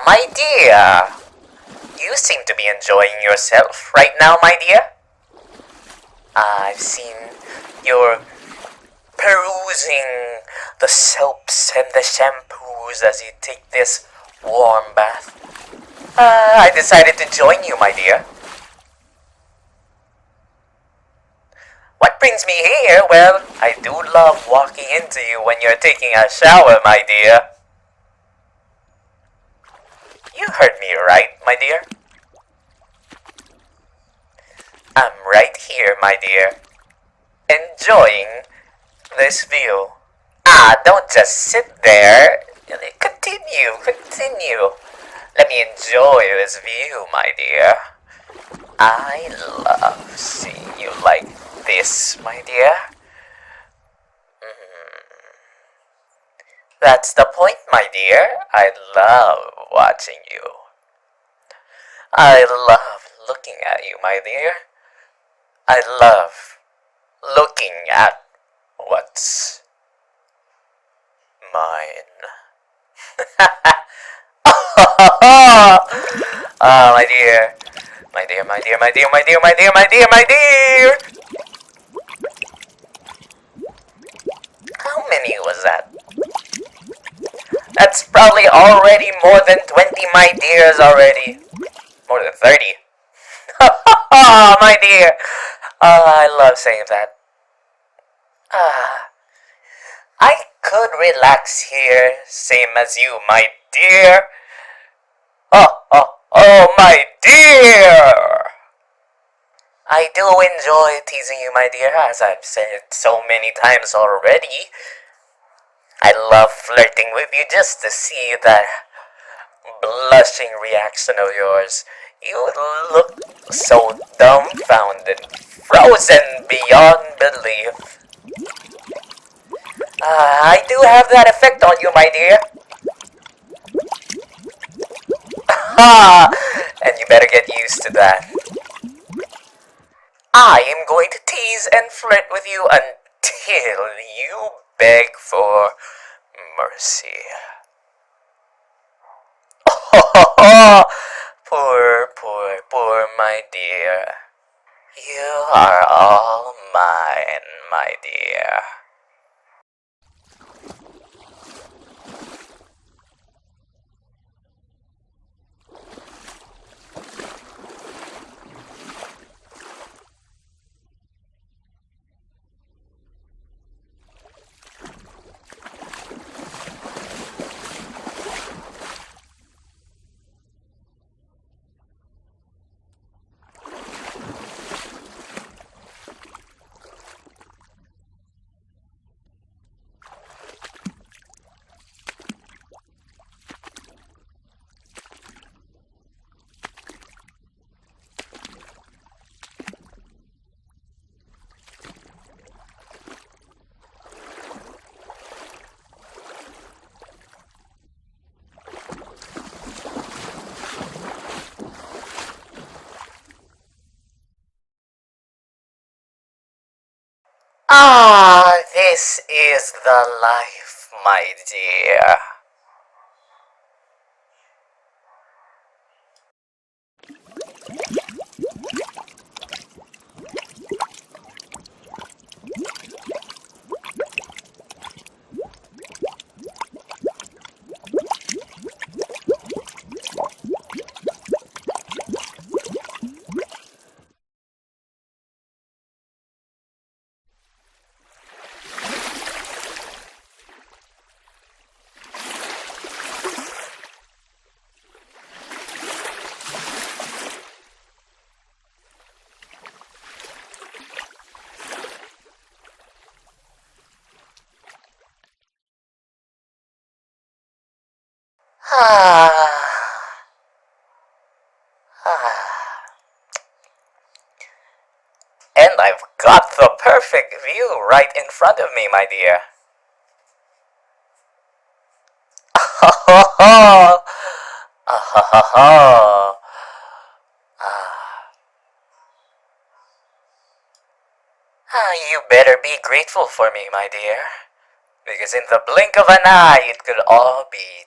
My dear. You seem to be enjoying yourself right now, my dear. I've seen you're perusing the soaps and the shampoos as you take this warm bath. I decided to join you, my dear. What brings me here? Well, I do love walking into you when you're taking a shower, my dear. You heard me right, my dear. I'm right here, my dear, enjoying this view. Don't just sit there. Continue. Let me enjoy this view, my dear. I love seeing you like this, my dear. That's the point, my dear. I love watching you. I love looking at you, my dear. I love looking at what's mine. My dear. My dear. How many was that? That's probably already more than 20 my dears already. More than 30. My dear. I love saying that. I could relax here, same as you, my dear. Oh, my dear! I do enjoy teasing you, my dear, as I've said so many times already. I love flirting with you just to see that blushing reaction of yours. You look so dumbfounded, frozen beyond belief. I do have that effect on you, my dear. And you better get used to that. I am going to tease and flirt with you until you beg for mercy. Poor my dear. You are all mine, my dear. This is the life, my dear. And I've got the perfect view right in front of me, my dear. You better be grateful for me, my dear. Because in the blink of an eye, it could all be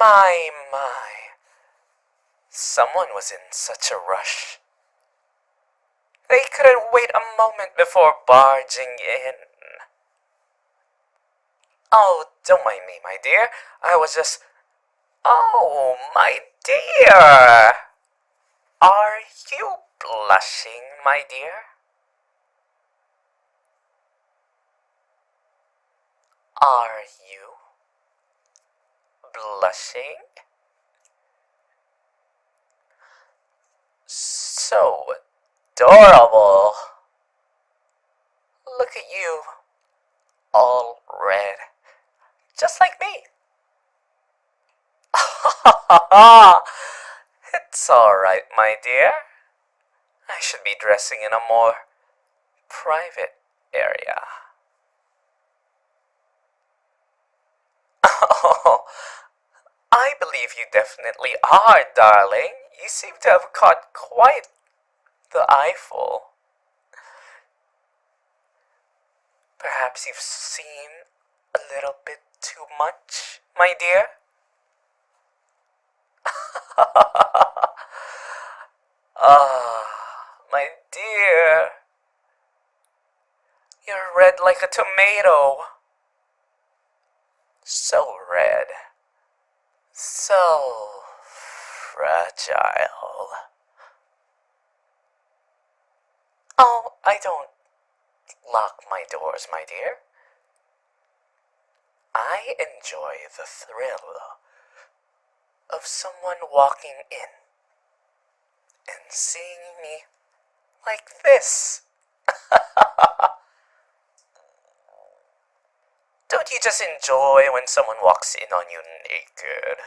My. Someone was in such a rush. They couldn't wait a moment before barging in. Oh, don't mind me, my dear. I was just... Oh, my dear! Are you blushing, my dear? Are you blushing? So adorable. Look at you, all red, just like me. It's alright, my dear. I should be dressing in a more private area. Oh, I believe you definitely are, darling. You seem to have caught quite the eyeful. Perhaps you've seen a little bit too much, my dear? Ah, my dear. You're red like a tomato. So red. So fragile. Oh, I don't lock my doors, my dear. I enjoy the thrill of someone walking in and seeing me like this. Don't you just enjoy when someone walks in on you naked?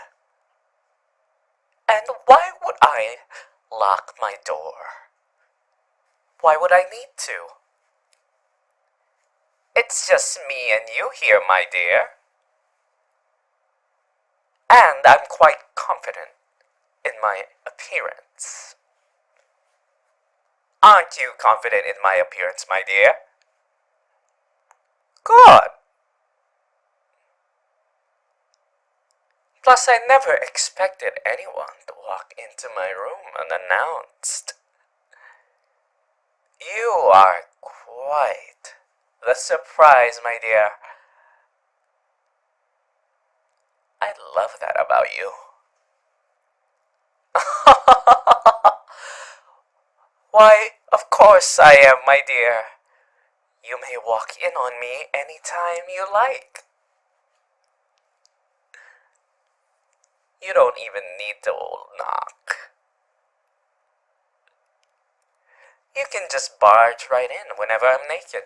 And why would I lock my door? Why would I need to? It's just me and you here, my dear. And I'm quite confident in my appearance. Aren't you confident in my appearance, my dear? Good. Plus, I never expected anyone to walk into my room unannounced. You are quite the surprise, my dear. I love that about you. Why, of course I am, my dear. You may walk in on me anytime you like. You don't even need to knock. You can just barge right in whenever I'm naked.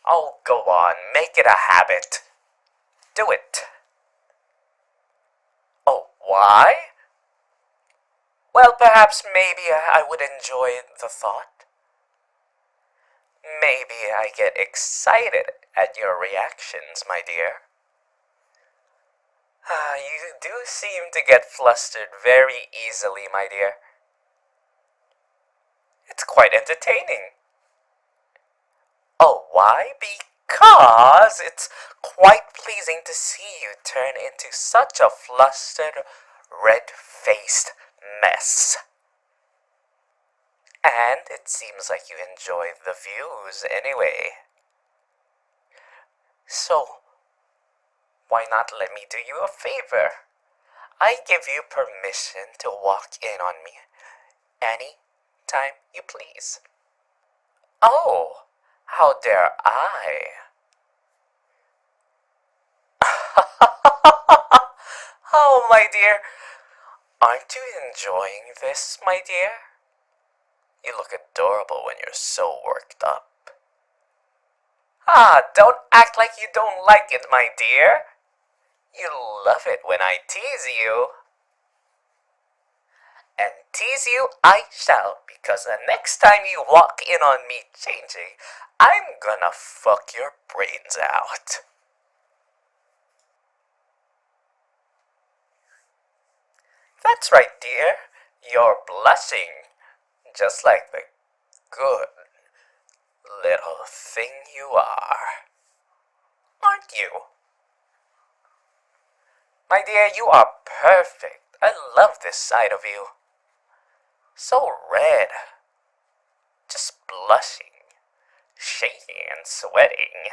Oh, go on, make it a habit. Do it. Oh, why? Well, perhaps maybe I would enjoy the thought. Maybe I get excited at your reactions, my dear. You do seem to get flustered very easily, my dear. It's quite entertaining. Oh, why? Because it's quite pleasing to see you turn into such a flustered, red-faced mess. And it seems like you enjoy the views anyway. So, why not let me do you a favor? I give you permission to walk in on me any time you please. Oh, how dare I? Oh, my dear, aren't you enjoying this, my dear? You look adorable when you're so worked up. Don't act like you don't like it, my dear. You love it when I tease you. And tease you I shall, because the next time you walk in on me changing, I'm gonna fuck your brains out. That's right, dear. You're blushing, just like the good little thing you are. Aren't you? My dear, you are perfect. I love this side of you. So red. Just blushing, shaking and sweating.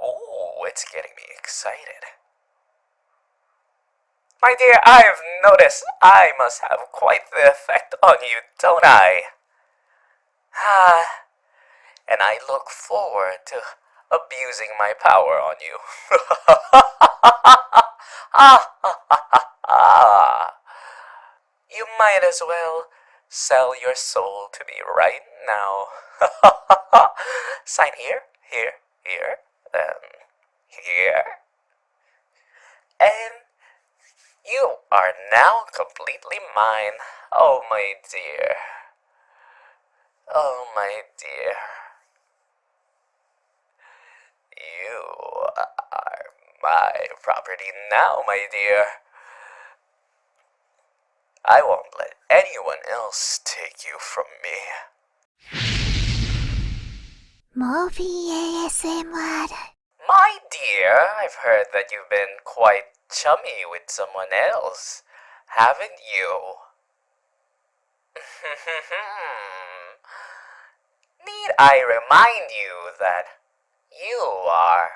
Ooh, it's getting me excited. My dear, I've noticed I must have quite the effect on you, don't I? Ah, and I look forward to abusing my power on you. You might as well sell your soul to me right now. Sign here, here, here. And you are now completely mine. Oh, my dear. Oh, my dear. You are my property now, my dear. I won't let anyone else take you from me. Morphy ASMR. My dear, I've heard that you've been quite chummy with someone else, haven't you? Need I remind you that you are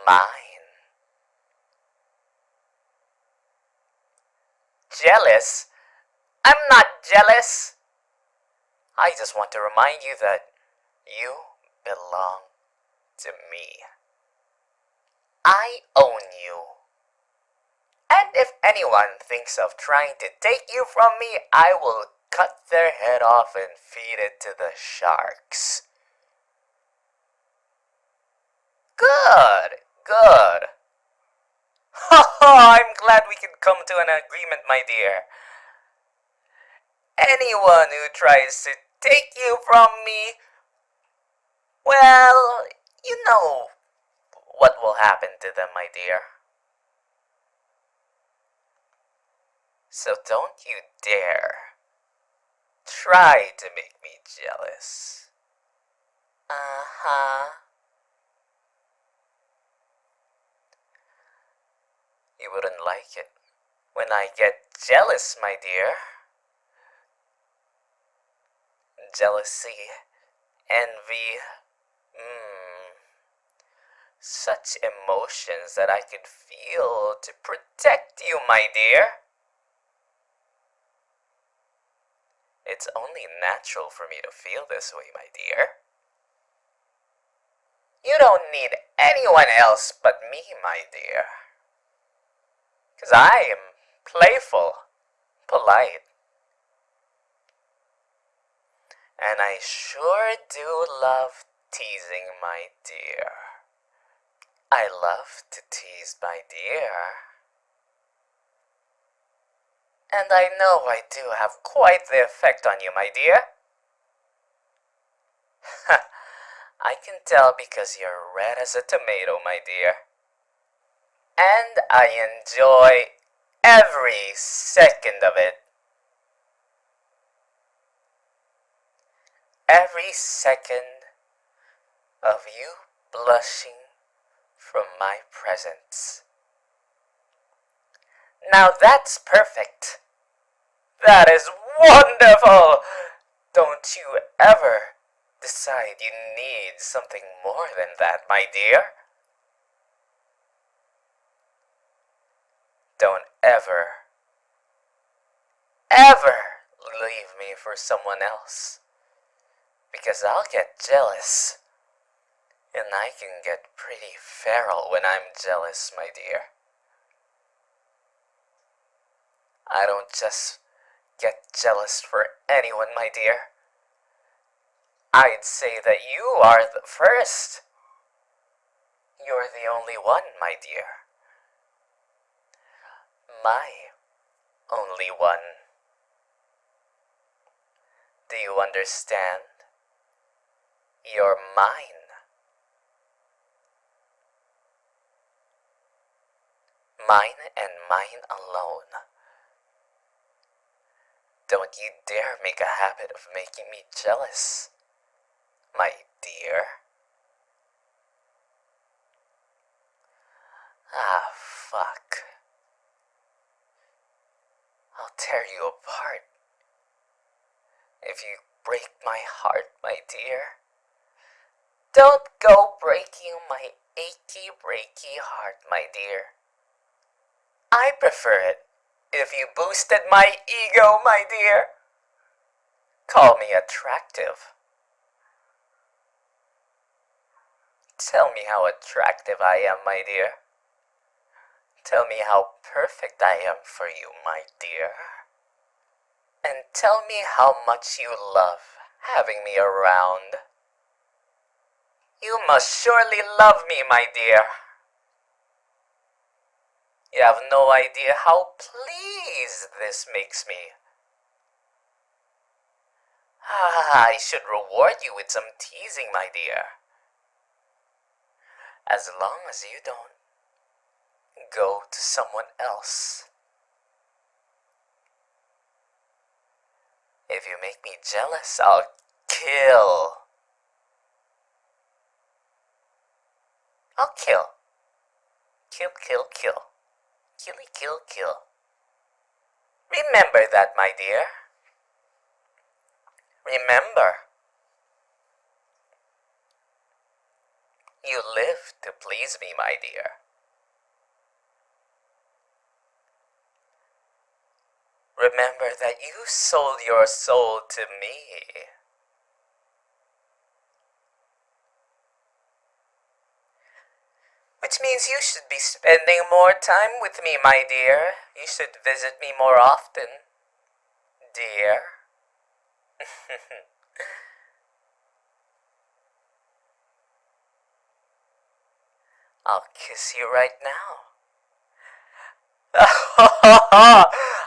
mine? Jealous? I'm not jealous. I just want to remind you that you belong to me. I own you. And if anyone thinks of trying to take you from me, I will cut their head off and feed it to the sharks. Good, good. Ha ha, I'm glad we could come to an agreement, my dear. Anyone who tries to take you from me, well, you know what will happen to them, my dear. So don't you dare try to make me jealous. Uh-huh. You wouldn't like it when I get jealous, my dear. Jealousy, envy, such emotions that I could feel to protect you, my dear. It's only natural for me to feel this way, my dear. You don't need anyone else but me, my dear. 'Cause I am playful, polite, and I sure do love teasing, my dear. I love to tease my dear. And I know I do have quite the effect on you, my dear. I can tell because you're red as a tomato, my dear. And I enjoy every second of it. Every second of you blushing from my presence. Now that's perfect. That is wonderful. Don't you ever decide you need something more than that, my dear. Don't ever leave me for someone else. Because I'll get jealous. And I can get pretty feral when I'm jealous, my dear. I don't just get jealous for anyone, my dear. I'd say that you are the first. You're the only one, my dear. My only one. Do you understand? You're mine. Mine and mine alone. Don't you dare make a habit of making me jealous, my dear. Ah, fuck. you apart. If you break my heart, my dear, don't go breaking my achy, breaky heart, my dear. I prefer it if you boosted my ego, my dear. Call me attractive. Tell me how attractive I am, my dear. Tell me how perfect I am for you, my dear. And tell me how much you love having me around. You must surely love me, my dear. You have no idea how pleased this makes me. I should reward you with some teasing, my dear. As long as you don't go to someone else. If you make me jealous, I'll kill. I'll kill. Kill, kill, kill. Killy, kill, kill. Remember that, my dear. Remember. You live to please me, my dear. Remember that you sold your soul to me. Which means you should be spending more time with me, my dear. You should visit me more often, dear. I'll kiss you right now.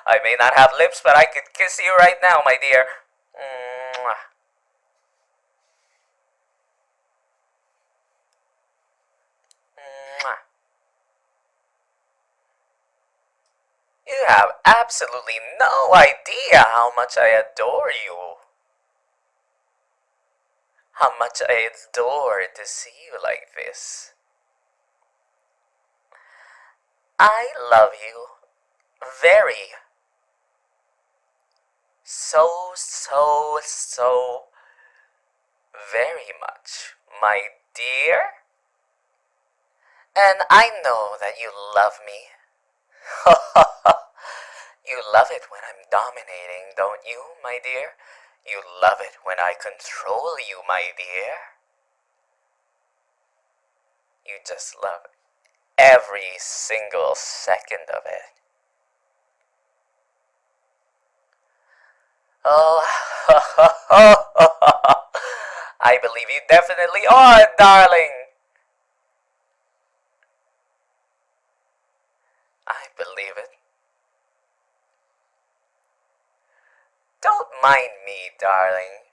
I may not have lips, but I could kiss you right now, my dear. Mwah. Mwah. You have absolutely no idea how much I adore you. How much I adore to see you like this. I love you very, so very much, my dear. And I know that you love me. You love it when I'm dominating, don't you, my dear? You love it when I control you, my dear. You just love every single second of it. Oh, I believe you definitely are, darling. I believe it. Don't mind me, darling.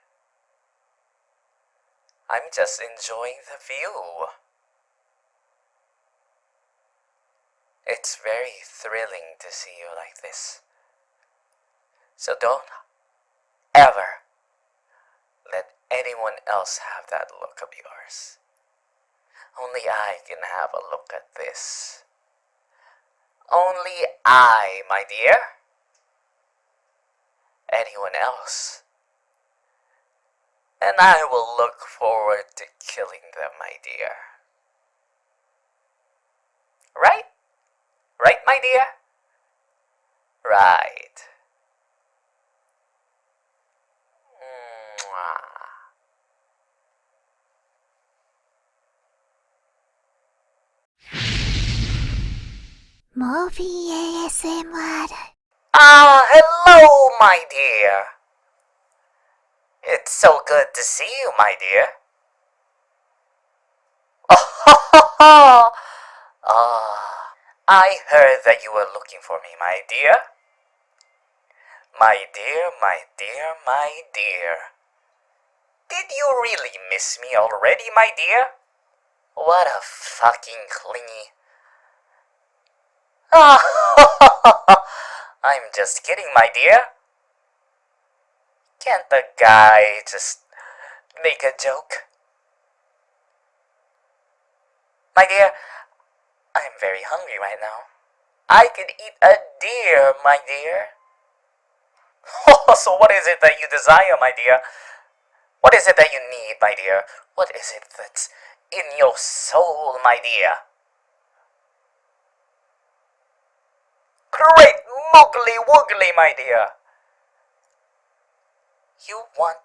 I'm just enjoying the view. It's very thrilling to see you like this. So don't ever let anyone else have that look of yours. Only I can have a look at this. Only I, my dear. Anyone else. And I will look forward to killing them, my dear. Right? Right, my dear? Right. Mwah. Morphy ASMR. Hello, my dear. It's so good to see you, my dear. Oh, I heard that you were looking for me, my dear. My dear, my dear, my dear. Did you really miss me already, my dear? What a fucking clingy. I'm just kidding, my dear. Can't the guy just make a joke? My dear, I'm very hungry right now. I could eat a deer, my dear. So what is it that you desire, my dear? What is it that you need, my dear? What is it that's in your soul, my dear? Great moogly woogly, my dear. You want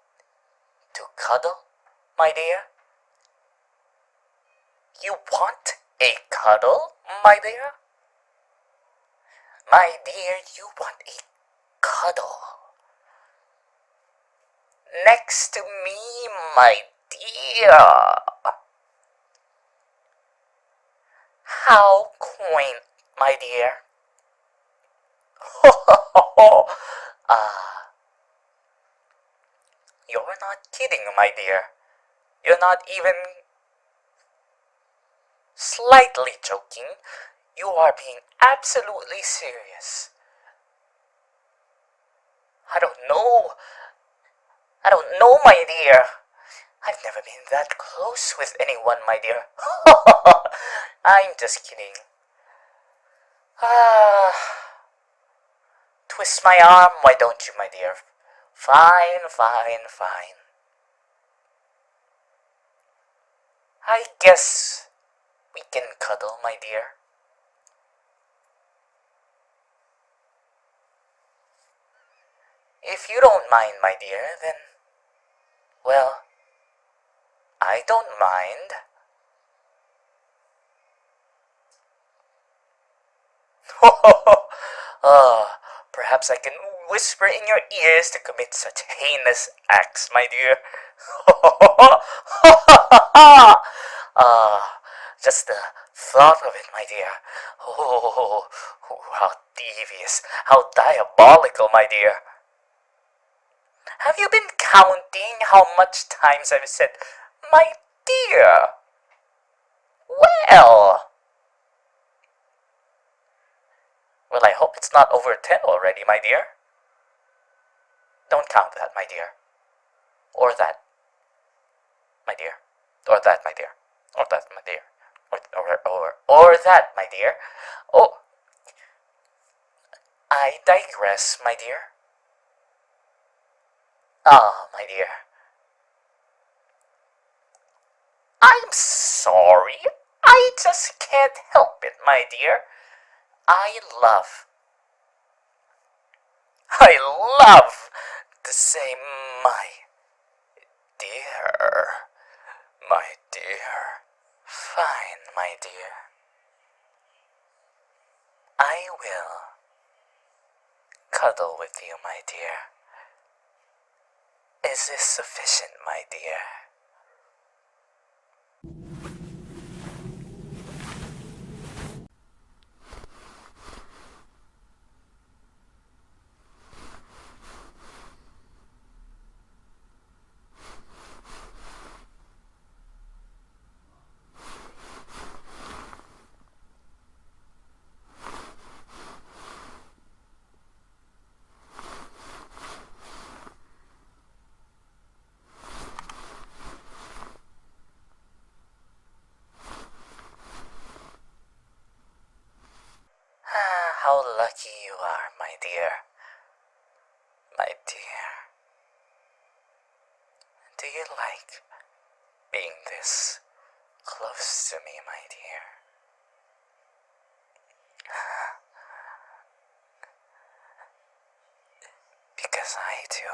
to cuddle, my dear? You want a cuddle, my dear? My dear, you want a cuddle next to me, my dear. How quaint, my dear. You're not kidding, my dear. You're not even slightly joking. You are being absolutely serious. I don't know, my dear. I've never been that close with anyone, my dear. I'm just kidding. Twist my arm, why don't you, my dear? Fine, fine, fine. I guess we can cuddle, my dear. If you don't mind, my dear, then, well, I don't mind. Perhaps I can whisper in your ears to commit such heinous acts, my dear. Just the thought of it, my dear. Oh, how devious, how diabolical, my dear. Have you been counting how much times I've said, my dear? Well, I hope it's not over 10 already, my dear. Don't count that, my dear. Or that, my dear. Or that, my dear. Or that, my dear. Or that, my dear. Oh, I digress, my dear. Ah, my dear. I'm sorry. I just can't help it, my dear. I love to say my dear. My dear. Fine, my dear. I will cuddle with you, my dear. Is this sufficient, my dear? How lucky you are, my dear. My dear. Do you like being this close to me, my dear? Because I do.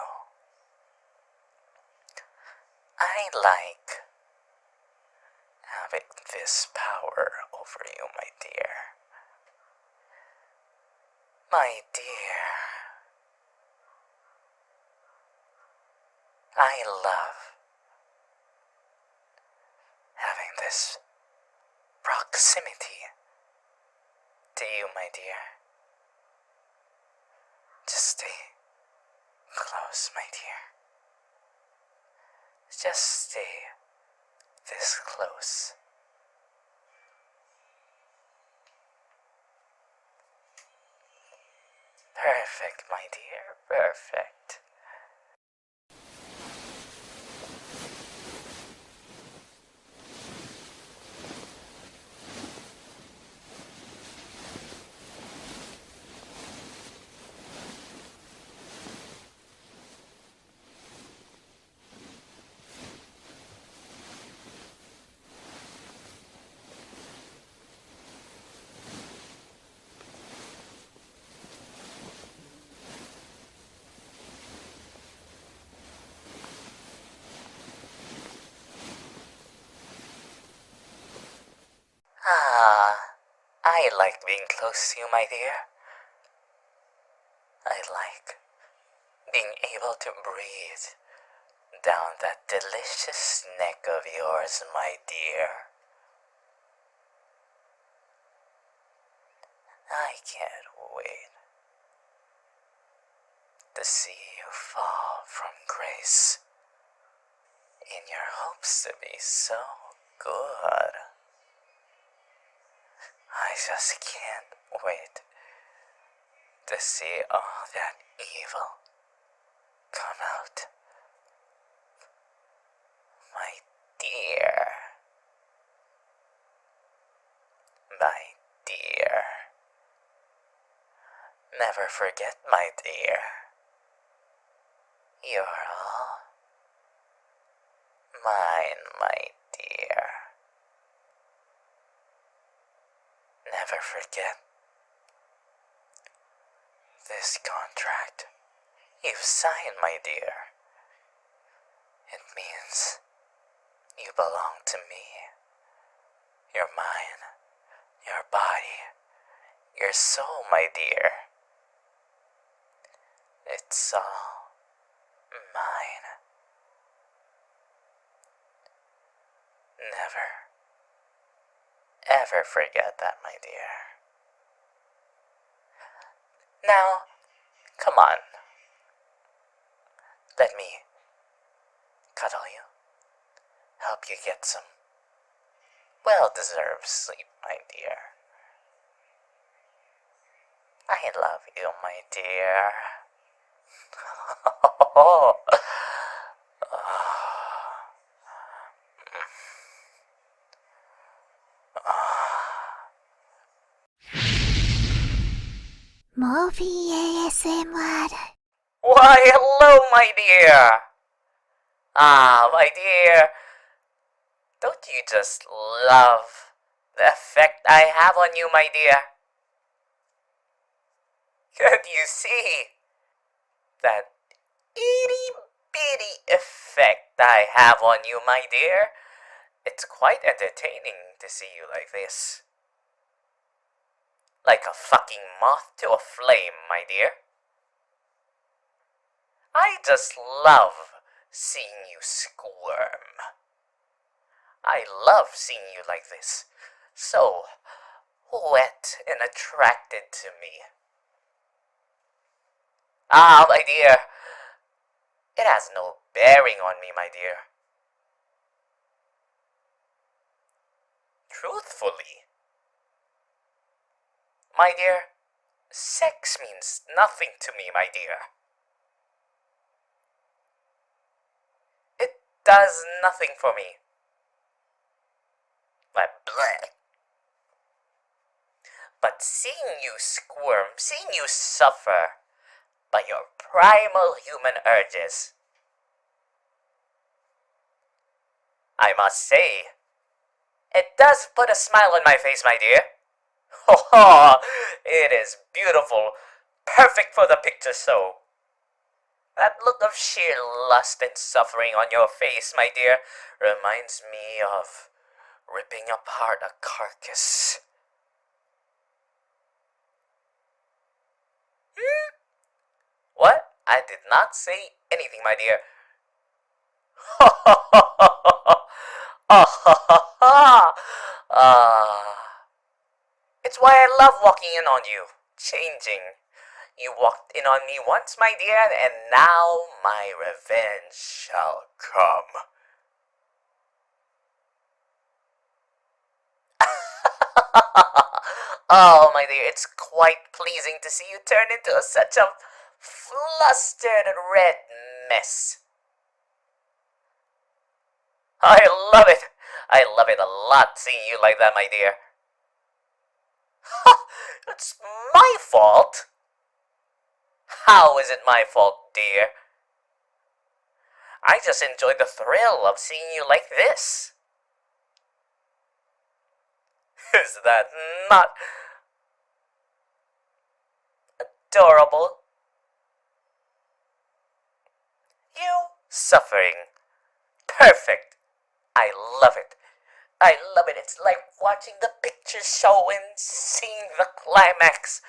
I like having this power over you, my dear. My dear, I love having this proximity to you, my dear. Just stay close, my dear. Just stay this close. Perfect, my dear, perfect. I like being close to you, my dear. I like being able to breathe down that delicious neck of yours, my dear. I can't wait to see you fall from grace in your hopes to be so good. I just can't wait to see all that evil come out. My dear. My dear. Never forget, my dear. You're all mine, my dear. Never forget this contract you've signed, my dear. It means you belong to me. You're mine, your body, your soul, my dear. It's all mine. Never, ever forget that, my dear. Now, come on. Let me cuddle you. Help you get some well-deserved sleep, my dear. I love you, my dear. Morphy ASMR. Why, hello, my dear. My dear. Don't you just love the effect I have on you, my dear? Can't you see that itty-bitty effect I have on you, my dear? It's quite entertaining to see you like this. Like a fucking moth to a flame, my dear. I just love seeing you squirm. I love seeing you like this, so wet and attracted to me. My dear, it has no bearing on me, my dear. Truthfully, my dear, sex means nothing to me, my dear. It does nothing for me. But seeing you squirm, seeing you suffer by your primal human urges, I must say, it does put a smile on my face, my dear. Oh, it is beautiful, perfect for the picture show. That look of sheer lust and suffering on your face, my dear, reminds me of ripping apart a carcass. What? I did not say anything, my dear. It's why I love walking in on you, changing. You walked in on me once, my dear, and now my revenge shall come. Oh, my dear, it's quite pleasing to see you turn into such a flustered red mess. I love it. I love it a lot seeing you like that, my dear. It's my fault. How is it my fault, dear? I just enjoy the thrill of seeing you like this. Is that not adorable? You suffering. Perfect. I love it. I love it. It's like watching the picture show and seeing the climax.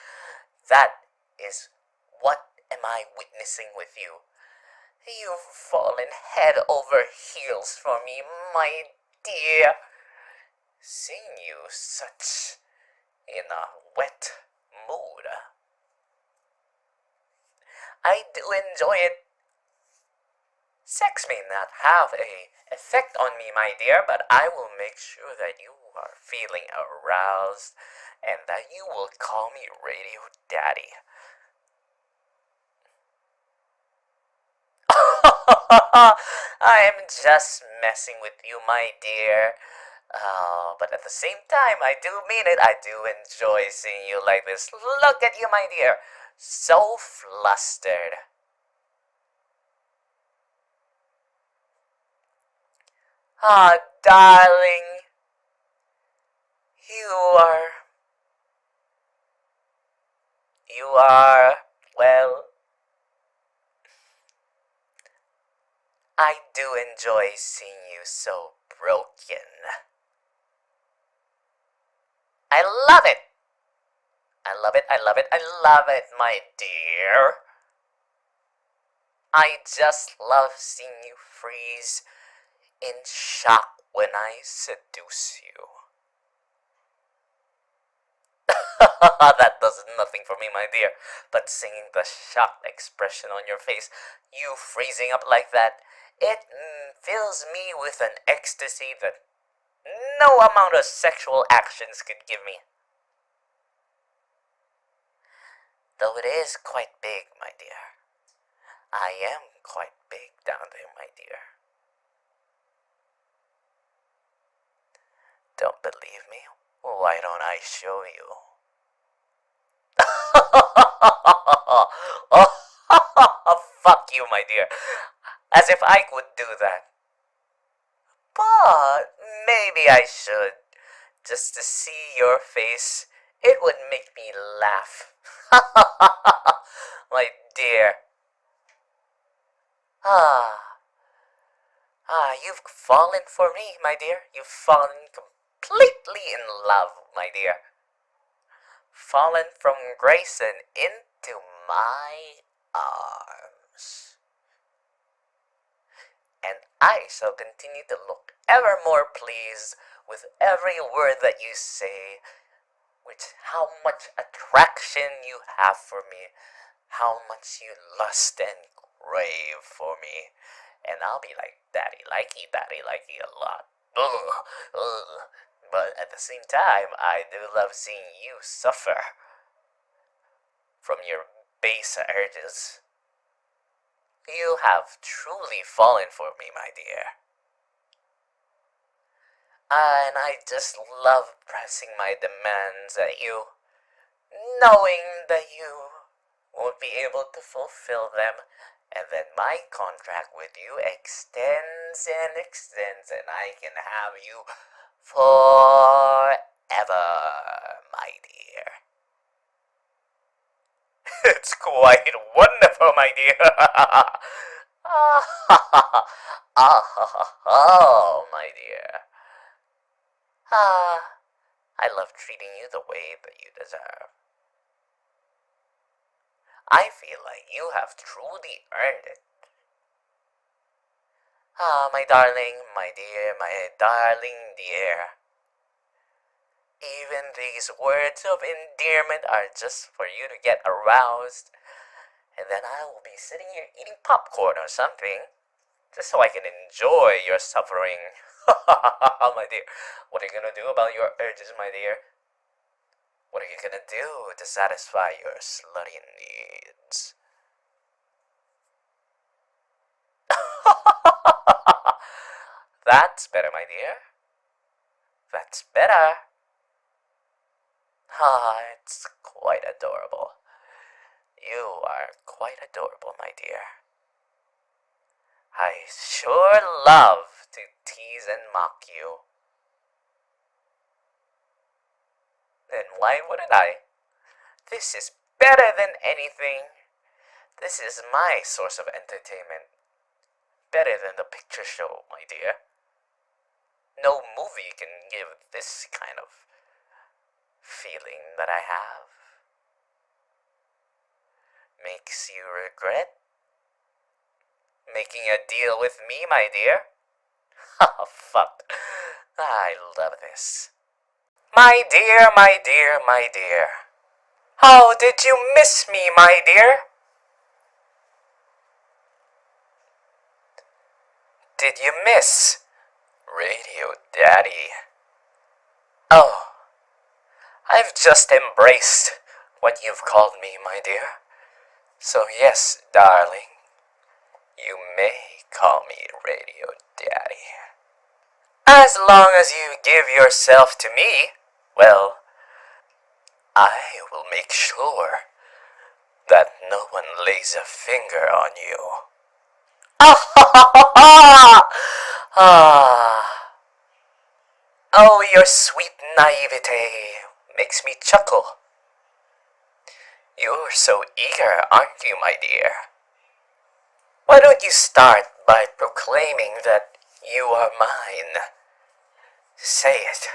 That is what am I witnessing with you? You've fallen head over heels for me, my dear. Seeing you such in a wet mood. I do enjoy it. Sex may not have a effect on me, my dear, but I will make sure that you are feeling aroused and that you will call me Radio Daddy. I am just messing with you, my dear. But at the same time, I do mean it. I do enjoy seeing you like this. Look at you, my dear. So flustered. Ah, darling. You are. You are. Well, I do enjoy seeing you so broken. I love it. I love it, I love it, I love it, my dear. I just love seeing you freeze in shock when I seduce you. That does nothing for me, my dear, but seeing the shocked expression on your face, you freezing up like that, it fills me with an ecstasy that no amount of sexual actions could give me. Though it is quite big, my dear. I am quite big down there, my dear. Don't believe me? Why don't I show you? Oh, fuck you, my dear. As if I could do that. But maybe I should. Just to see your face, it would make me laugh. My dear. You've fallen for me, my dear. You've fallen completely in love, my dear. Fallen from grace and into my arms. And I shall continue to look ever more pleased with every word that you say, with how much attraction you have for me, how much you lust and crave for me. And I'll be like, daddy likey a lot. Ugh, ugh. But at the same time, I do love seeing you suffer from your base urges. You have truly fallen for me, my dear. And I just love pressing my demands at you, knowing that you won't be able to fulfill them, and then my contract with you extends and extends, and I can have you forever, my dear. It's quite wonderful, my dear. Oh, my dear. I love treating you the way that you deserve. I feel like you have truly earned it. My darling, my dear, my darling dear. Even these words of endearment are just for you to get aroused. And then I will be sitting here eating popcorn or something, just so I can enjoy your suffering. My dear, what are you gonna do about your urges, my dear? What are you gonna do to satisfy your slutty needs? That's better, my dear. That's better. It's quite adorable. You are quite adorable, my dear. I sure love to tease and mock you. And why wouldn't I? This is better than anything. This is my source of entertainment. Better than the picture show, my dear. No movie can give this kind of feeling that I have. Makes you regret making a deal with me, my dear? Oh, fuck. I love this. My dear, my dear, my dear. How did you miss me, my dear? Did you miss Radio Daddy? Oh, I've just embraced what you've called me, my dear. So yes, darling, you may call me Radio Daddy. As long as you give yourself to me, well, I will make sure that no one lays a finger on you. Ah ha ha ha ha! Ah. Oh, your sweet naivete makes me chuckle. You're so eager, aren't you, my dear? Why don't you start by proclaiming that you are mine? Say it.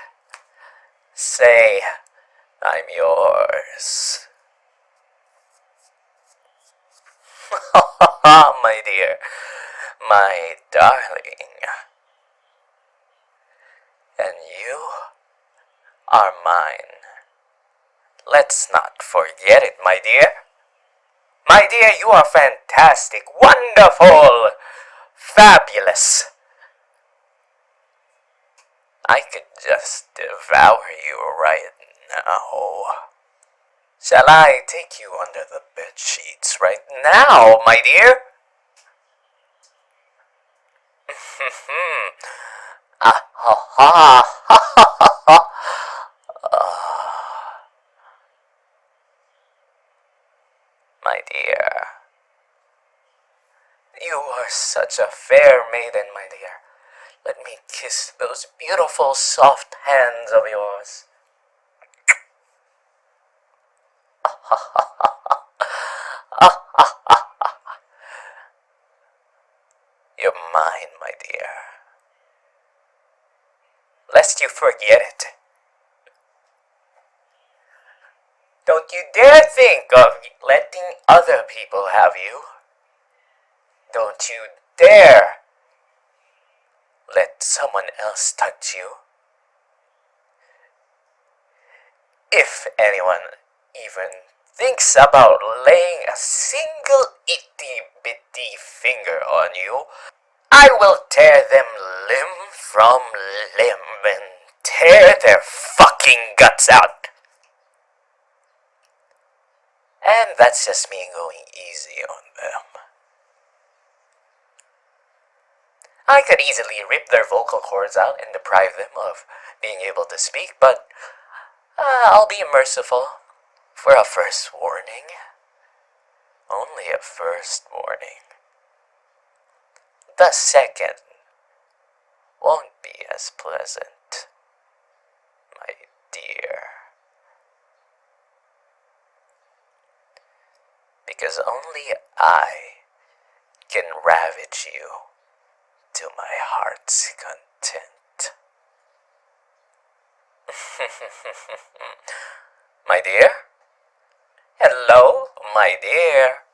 Say, I'm yours. My dear, my darling. And you are mine. Let's not forget it, my dear. My dear, you are fantastic, wonderful, fabulous. I could just devour you right now. Shall I take you under the bed sheets right now, my dear? Ah ha ha ha ha ha. My dear, you are such a fair maiden, my dear. Let me kiss those beautiful soft hands of yours. You're mine, my dear. Lest you forget it. Don't you dare think of letting other people have you. Don't you dare let someone else touch you. If anyone even thinks about laying a single itty-bitty finger on you, I will tear them limb from limb and tear their fucking guts out. And that's just me going easy on them. I could easily rip their vocal cords out and deprive them of being able to speak, but I'll be merciful for a first warning. Only a first warning. The second won't be as pleasant, my dear. Because only I can ravage you to my heart's content. My dear? Hello, my dear.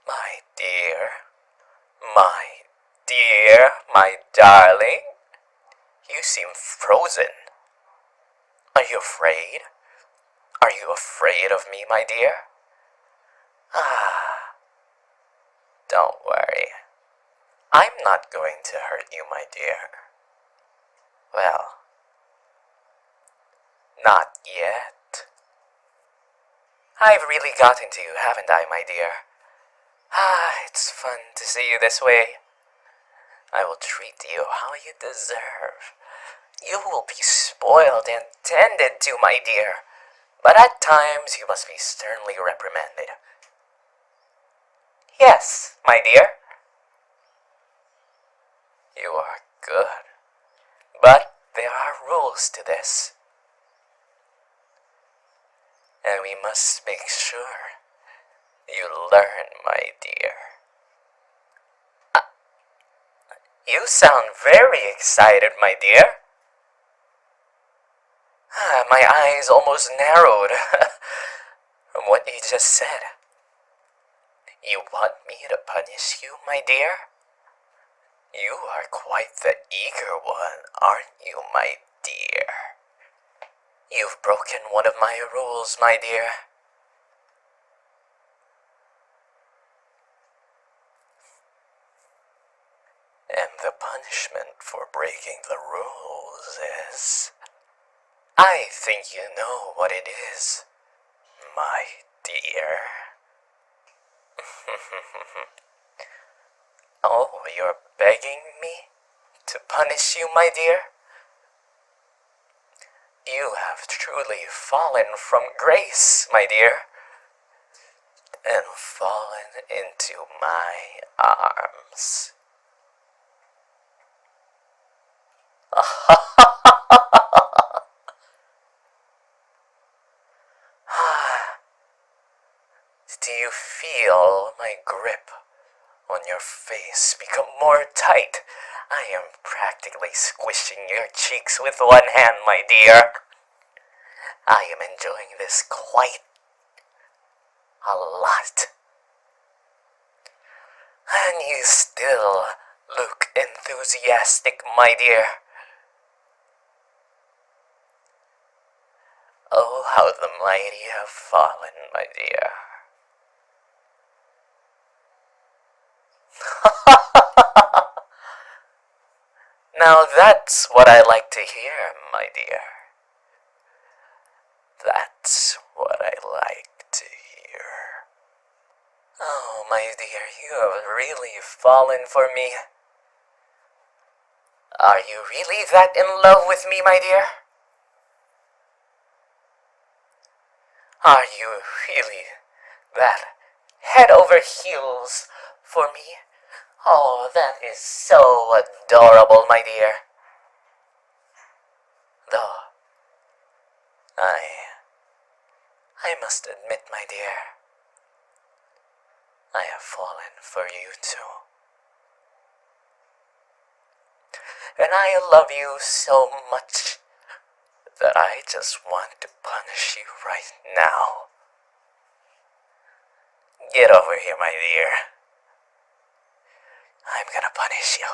My dear. My dear, my darling. You seem frozen. Are you afraid? Are you afraid of me, my dear? Ah, don't worry. I'm not going to hurt you, my dear. Well, not yet. I've really gotten to you, haven't I, my dear? It's fun to see you this way. I will treat you how you deserve. You will be spoiled and tended to, my dear. But at times you must be sternly reprimanded. Yes, my dear. You are good. But there are rules to this. And we must make sure you learn, my dear. You sound very excited, my dear. My eyes almost narrowed from what you just said. You want me to punish you, my dear? You are quite the eager one, aren't you, my dear? You've broken one of my rules, my dear. And the punishment for breaking the rules is... I think you know what it is, my dear. Oh, you're begging me to punish you, my dear? You have truly fallen from grace, my dear, and fallen into my arms. Do you feel my grip on your face become more tight? I am practically squishing your cheeks with one hand, my dear. I am enjoying this quite a lot. And you still look enthusiastic, my dear. Oh, how the mighty have fallen, my dear. Now that's what I like to hear, my dear. That's what I like to hear. Oh, my dear, you have really fallen for me. Are you really that in love with me, my dear? Are you really that head over heels for me? Oh, that is so adorable, my dear. Though, I must admit, my dear, I have fallen for you too. And I love you so much that I just want to punish you right now. Get over here, my dear. I'm gonna punish you.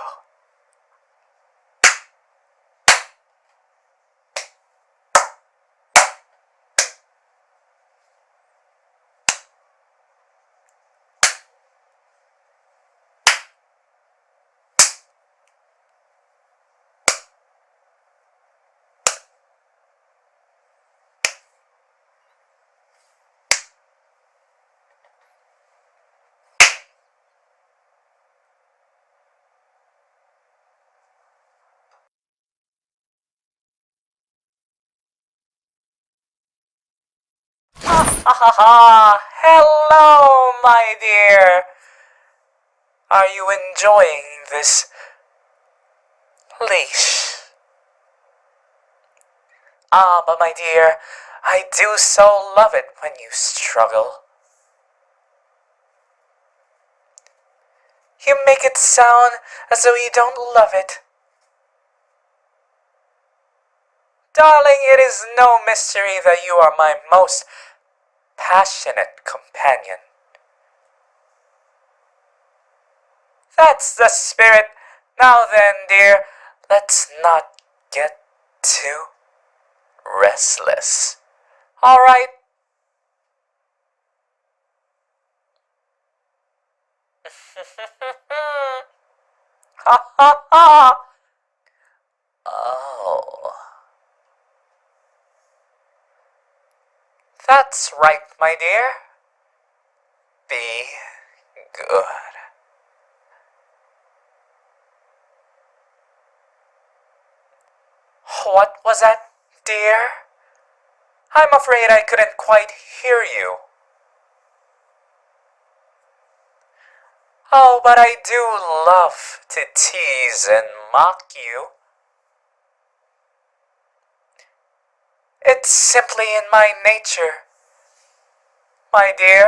Ha ha ha! Hello, my dear! Are you enjoying this leash? Ah, but my dear, I do so love it when you struggle. You make it sound as though you don't love it. Darling, it is no mystery that you are my most passionate companion. That's the spirit. Now then, dear, let's not get too restless. All right? Ha ha ha! Oh. That's right, my dear. Be good. What was that, dear? I'm afraid I couldn't quite hear you. Oh, but I do love to tease and mock you. It's simply in my nature. My dear,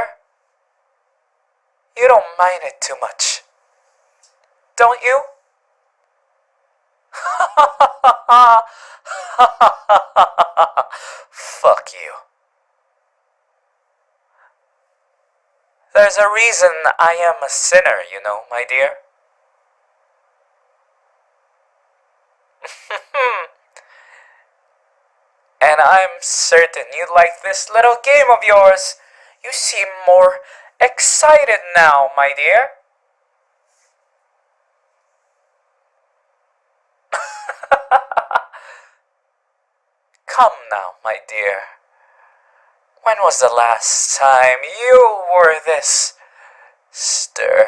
you don't mind it too much, don't you? Fuck you. There's a reason I am a sinner, you know, my dear. And I'm certain you like this little game of yours. You seem more excited now, my dear. Come now, my dear. When was the last time you were this stirred?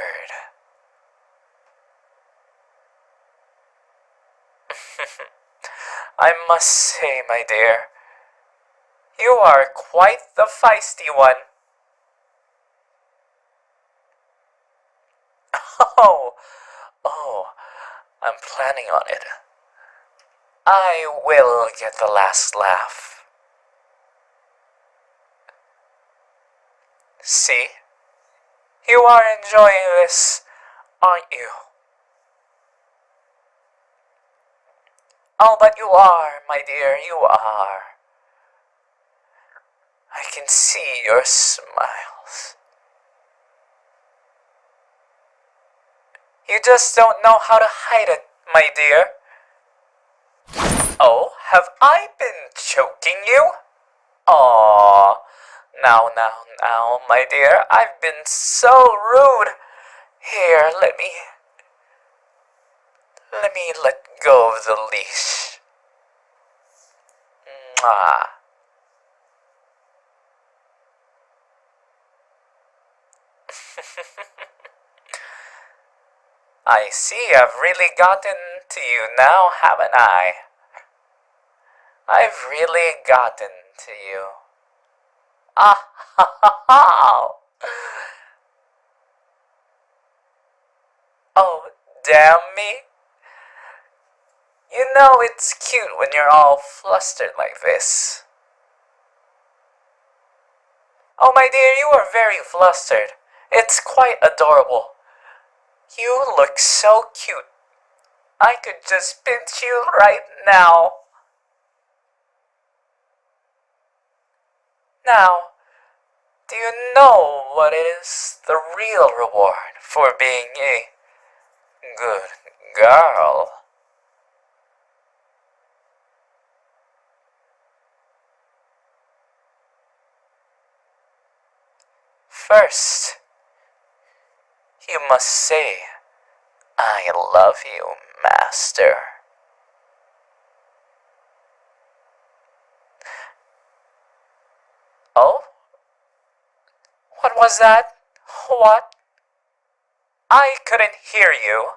I must say, my dear, you are quite the feisty one. Oh, I'm planning on it. I will get the last laugh. See? You are enjoying this, aren't you? Oh, but you are, my dear, you are. I can see your smiles. You just don't know how to hide it, my dear. Oh, have I been choking you? Aww. Now, my dear, I've been so rude. Here, let me let go of the leash. Mwah. I see I've really gotten to you now, haven't I? I've really gotten to you. Ah ha ha ha! Oh, damn me. You know it's cute when you're all flustered like this. Oh, my dear, you are very flustered. It's quite adorable. You look so cute. I could just pinch you right now. Now, do you know what is the real reward for being a good girl? First, you must say, I love you, master. Oh? What was that? What? I couldn't hear you.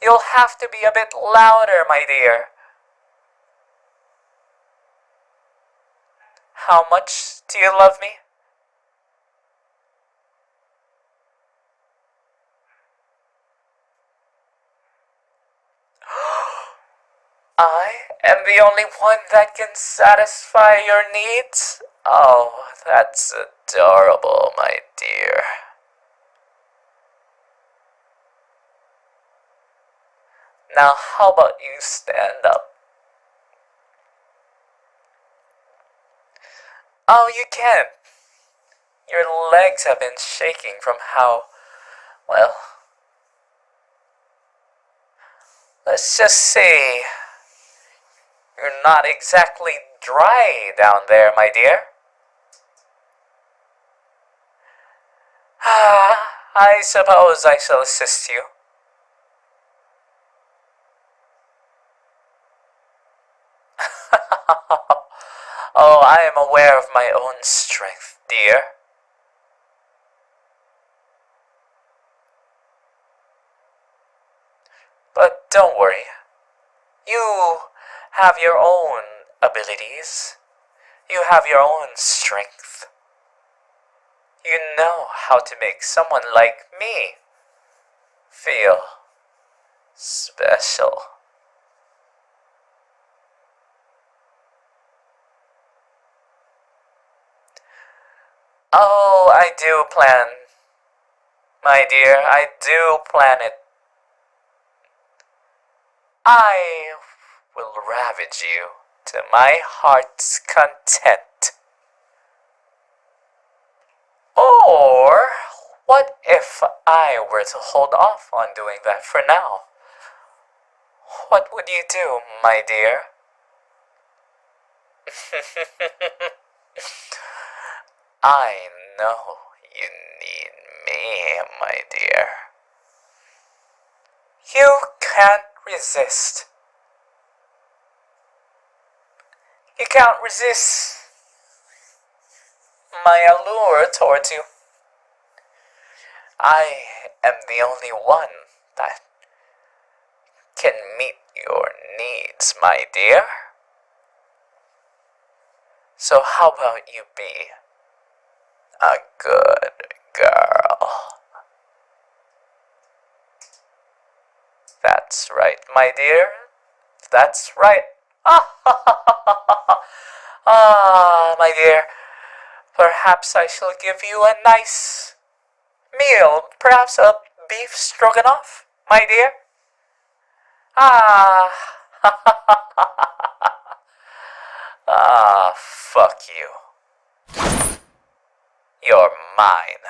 You'll have to be a bit louder, my dear. How much do you love me? I am the only one that can satisfy your needs? Oh, that's adorable, my dear. Now, how about you stand up? Oh, you can't. Your legs have been shaking from how, well, let's just say you're not exactly dry down there, my dear. I suppose I shall assist you. Oh, I am aware of my own strength, dear. But don't worry. You have your own abilities. You have your own strength. You know how to make someone like me feel special. Oh, I do plan. My dear, I do plan it. I will ravage you to my heart's content. Or, what if I were to hold off on doing that for now? What would you do, my dear? I know you need me, my dear. You can't resist. You can't resist my allure towards you. I am the only one that can meet your needs, my dear. So how about you be a good girl? That's right, my dear. That's right. My dear, perhaps I shall give you a nice meal, perhaps a beef stroganoff, my dear. Ah, fuck you. You're mine.